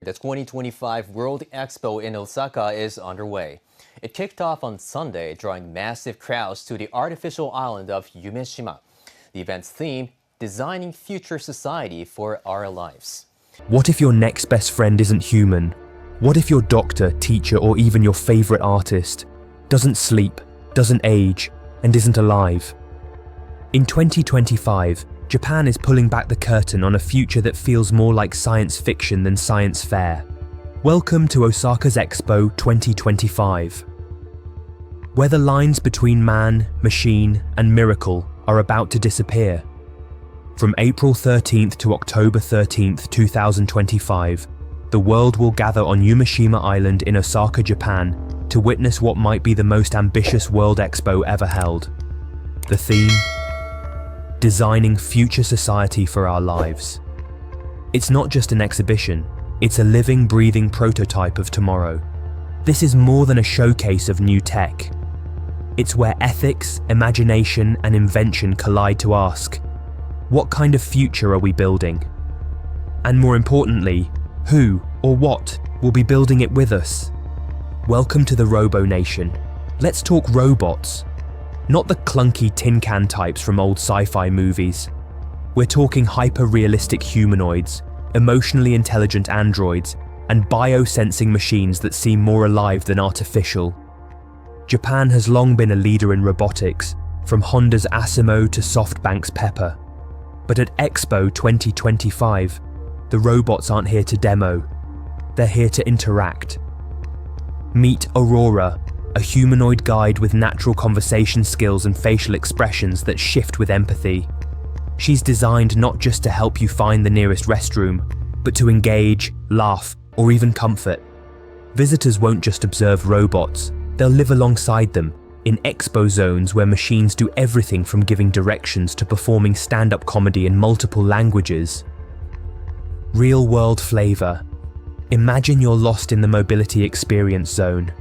The 2025 World Expo in Osaka is underway. It kicked off on Sunday, drawing massive crowds to the artificial island of Umeshima. The event's theme, Designing Future Society for Our Lives. What if your next best friend isn't human? What if your doctor, teacher, or even your favorite artist doesn't sleep, doesn't age, and isn't alive? In 2025, Japan is pulling back the curtain on a future that feels more like science fiction than science fair. Welcome to Osaka's Expo 2025. Where the lines between man, machine, and miracle are about to disappear. From April 13th to October 13th, 2025, the world will gather on Umeshima Island in Osaka, Japan, to witness what might be the most ambitious World Expo ever held. The theme? Designing future society for our lives. It's not just an exhibition, it's a living, breathing prototype of tomorrow. This is more than a showcase of new tech. It's where ethics, imagination, and invention collide to ask, what kind of future are we building? And more importantly, who or what will be building it with us? Welcome to the Robo Nation. Let's talk robots. Not the clunky tin can types from old sci-fi movies. We're talking hyper-realistic humanoids, emotionally intelligent androids, and biosensing machines that seem more alive than artificial. Japan has long been a leader in robotics, from Honda's Asimo to SoftBank's Pepper. But at Expo 2025, the robots aren't here to demo. They're here to interact. Meet Aurora, a humanoid guide with natural conversation skills and facial expressions that shift with empathy. She's designed not just to help you find the nearest restroom, but to engage, laugh, or even comfort. Visitors won't just observe robots, they'll live alongside them in expo zones where machines do everything from giving directions to performing stand-up comedy in multiple languages. Real-world flavor. Imagine you're lost in the mobility experience zone.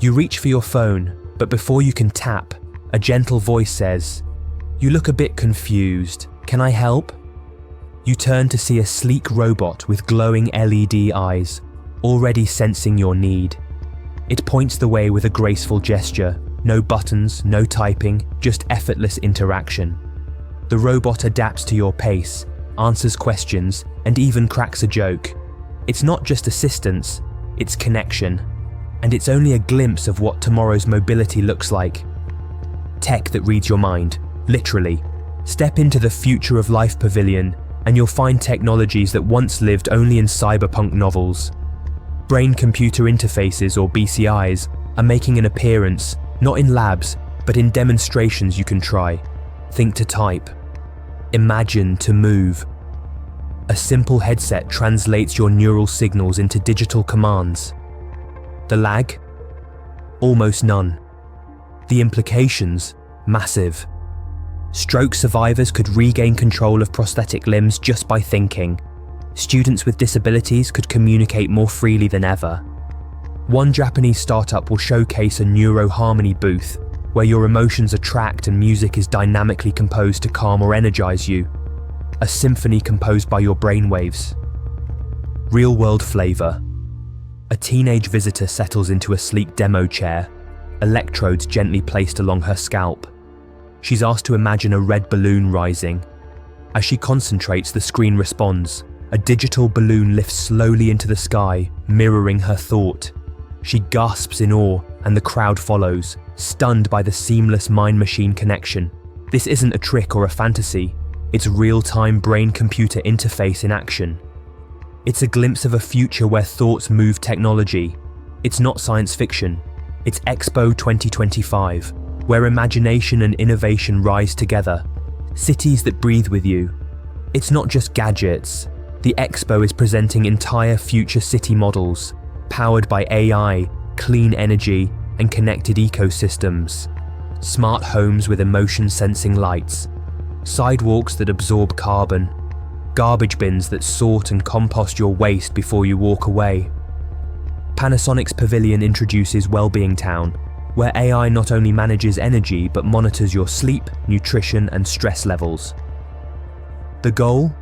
You reach for your phone, but before you can tap, a gentle voice says, "You look a bit confused. Can I help?" You turn to see a sleek robot with glowing LED eyes, already sensing your need. It points the way with a graceful gesture. No buttons, no typing, just effortless interaction. The robot adapts to your pace, answers questions, and even cracks a joke. It's not just assistance, it's connection. And it's only a glimpse of what tomorrow's mobility looks like. Tech that reads your mind, literally. Step into the Future of Life Pavilion, and you'll find technologies that once lived only in cyberpunk novels. Brain-computer interfaces, or BCIs, are making an appearance, not in labs, but in demonstrations you can try. Think to type. Imagine to move. A simple headset translates your neural signals into digital commands. The lag? Almost none. The implications? Massive. Stroke survivors could regain control of prosthetic limbs just by thinking. Students with disabilities could communicate more freely than ever. One Japanese startup will showcase a neuro-harmony booth, where your emotions are tracked and music is dynamically composed to calm or energize you. A symphony composed by your brainwaves. Real-world flavor. A teenage visitor settles into a sleek demo chair, electrodes gently placed along her scalp. She's asked to imagine a red balloon rising. As she concentrates, the screen responds. A digital balloon lifts slowly into the sky, mirroring her thought. She gasps in awe, and the crowd follows, stunned by the seamless mind-machine connection. This isn't a trick or a fantasy. It's real-time brain-computer interface in action. It's a glimpse of a future where thoughts move technology. It's not science fiction. It's Expo 2025, where imagination and innovation rise together. Cities that breathe with you. It's not just gadgets. The Expo is presenting entire future city models, powered by AI, clean energy, and connected ecosystems. Smart homes with emotion-sensing lights. Sidewalks that absorb carbon. Garbage bins that sort and compost your waste before you walk away. Panasonic's Pavilion introduces Wellbeing Town, where AI not only manages energy but monitors your sleep, nutrition, and stress levels. The goal?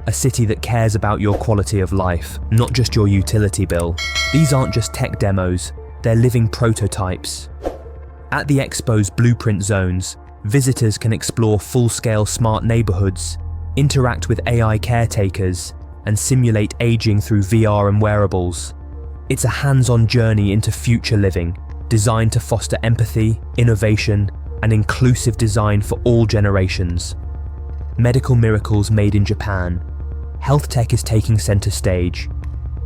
a city that cares about your quality of life, not just your utility bill. These aren't just tech demos, they're living prototypes. At the Expo's blueprint zones, visitors can explore full-scale smart neighborhoods, interact with AI caretakers, and simulate aging through VR and wearables. It's a hands-on journey into future living, designed to foster empathy, innovation, and inclusive design for all generations. Medical miracles made in Japan. Health tech is taking center stage.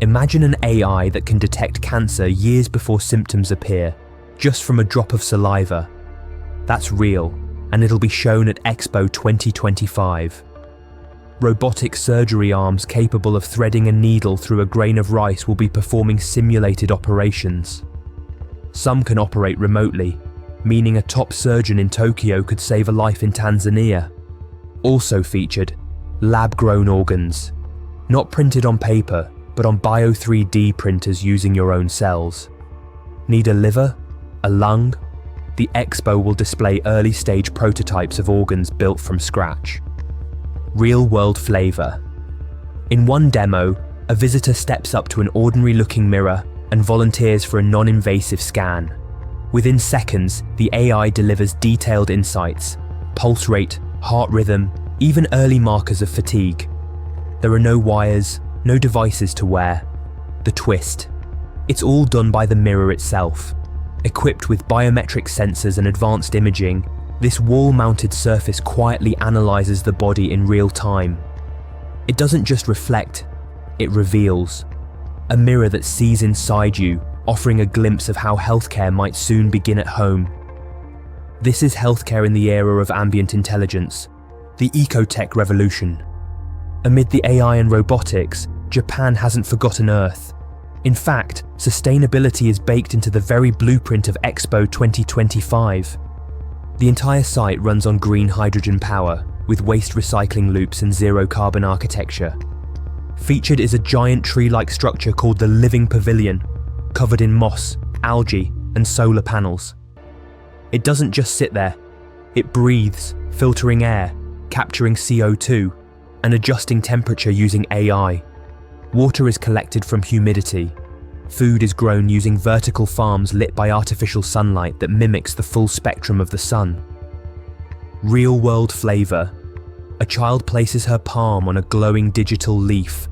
Imagine an AI that can detect cancer years before symptoms appear, just from a drop of saliva. That's real, and it'll be shown at Expo 2025. Robotic surgery arms capable of threading a needle through a grain of rice will be performing simulated operations. Some can operate remotely, meaning a top surgeon in Tokyo could save a life in Tanzania. Also featured, lab-grown organs. Not printed on paper, but on Bio 3D printers using your own cells. Need a liver? A lung? The Expo will display early-stage prototypes of organs built from scratch. Real-world flavor. In one demo, a visitor steps up to an ordinary-looking mirror and volunteers for a non-invasive scan. Within seconds, the AI delivers detailed insights, pulse rate, heart rhythm, even early markers of fatigue. There are no wires, no devices to wear. The twist. It's all done by the mirror itself. Equipped with biometric sensors and advanced imaging, this wall-mounted surface quietly analyzes the body in real time. It doesn't just reflect, it reveals. A mirror that sees inside you, offering a glimpse of how healthcare might soon begin at home. This is healthcare in the era of ambient intelligence, the ecotech revolution. Amid the AI and robotics, Japan hasn't forgotten Earth. In fact, sustainability is baked into the very blueprint of Expo 2025. The entire site runs on green hydrogen power, with waste recycling loops and zero-carbon architecture. Featured is a giant tree-like structure called the Living Pavilion, covered in moss, algae, and solar panels. It doesn't just sit there. It breathes, filtering air, capturing CO2, and adjusting temperature using AI. Water is collected from humidity. Food is grown using vertical farms lit by artificial sunlight that mimics the full spectrum of the sun. Real-world flavor. A child places her palm on a glowing digital leaf.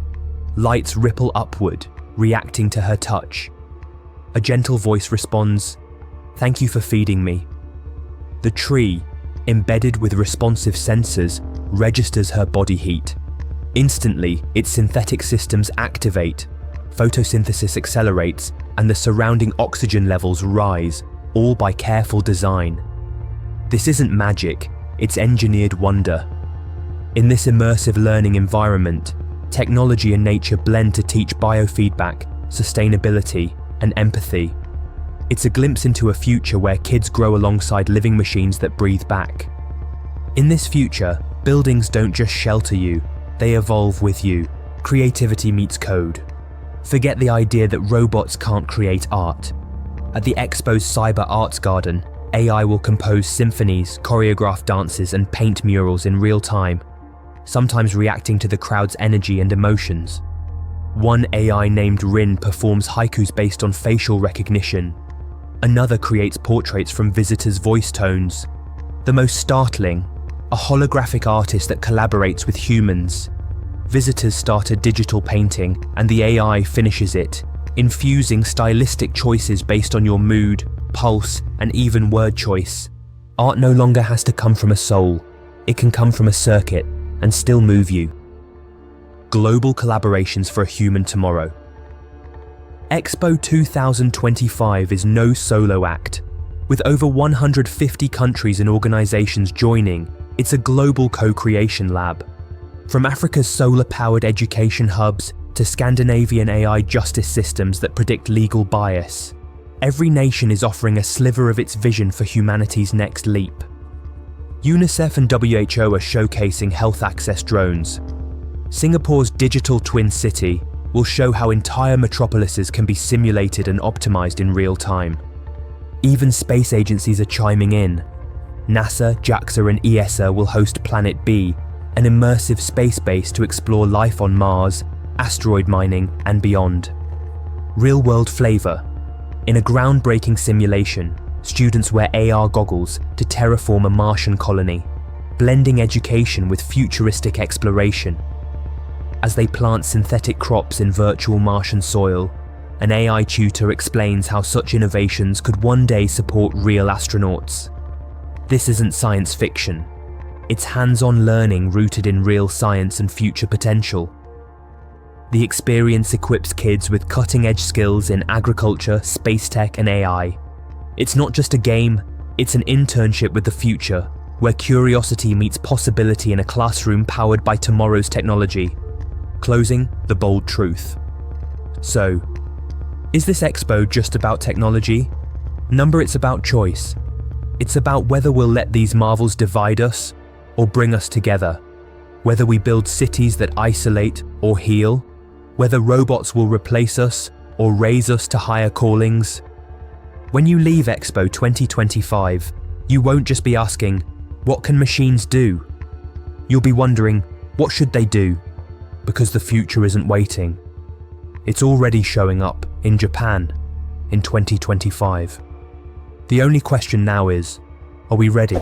Lights ripple upward, reacting to her touch. A gentle voice responds, "Thank you for feeding me." The tree, embedded with responsive sensors, registers her body heat. Instantly, its synthetic systems activate, photosynthesis accelerates, and the surrounding oxygen levels rise, all by careful design. This isn't magic, it's engineered wonder. In this immersive learning environment, technology and nature blend to teach biofeedback, sustainability, and empathy. It's a glimpse into a future where kids grow alongside living machines that breathe back. In this future, buildings don't just shelter you, they evolve with you. Creativity meets code. Forget the idea that robots can't create art. At the Expo's Cyber Arts Garden, AI will compose symphonies, choreograph dances, and paint murals in real time, sometimes reacting to the crowd's energy and emotions. One AI named Rin performs haikus based on facial recognition. Another creates portraits from visitors' voice tones. The most startling, a holographic artist that collaborates with humans. Visitors start a digital painting, and the AI finishes it, infusing stylistic choices based on your mood, pulse, and even word choice. Art no longer has to come from a soul. It can come from a circuit and still move you. Global collaborations for a human tomorrow. Expo 2025 is no solo act. With over 150 countries and organizations joining, it's a global co-creation lab. From Africa's solar-powered education hubs to Scandinavian AI justice systems that predict legal bias, every nation is offering a sliver of its vision for humanity's next leap. UNICEF and WHO are showcasing health access drones. Singapore's digital twin city will show how entire metropolises can be simulated and optimized in real time. Even space agencies are chiming in. NASA, JAXA and ESA will host Planet B, an immersive space base to explore life on Mars, asteroid mining, and beyond. Real-world flavour. In a groundbreaking simulation, students wear AR goggles to terraform a Martian colony, blending education with futuristic exploration. As they plant synthetic crops in virtual Martian soil, an AI tutor explains how such innovations could one day support real astronauts. This isn't science fiction. It's hands-on learning rooted in real science and future potential. The experience equips kids with cutting-edge skills in agriculture, space tech, and AI. It's not just a game, it's an internship with the future, where curiosity meets possibility in a classroom powered by tomorrow's technology. Closing the bold truth. So, is this expo just about technology? Number, it's about choice. It's about whether we'll let these marvels divide us or bring us together. Whether we build cities that isolate or heal. Whether robots will replace us or raise us to higher callings. When you leave Expo 2025, you won't just be asking, what can machines do? You'll be wondering, what should they do? Because the future isn't waiting. It's already showing up in Japan in 2025. The only question now is, are we ready?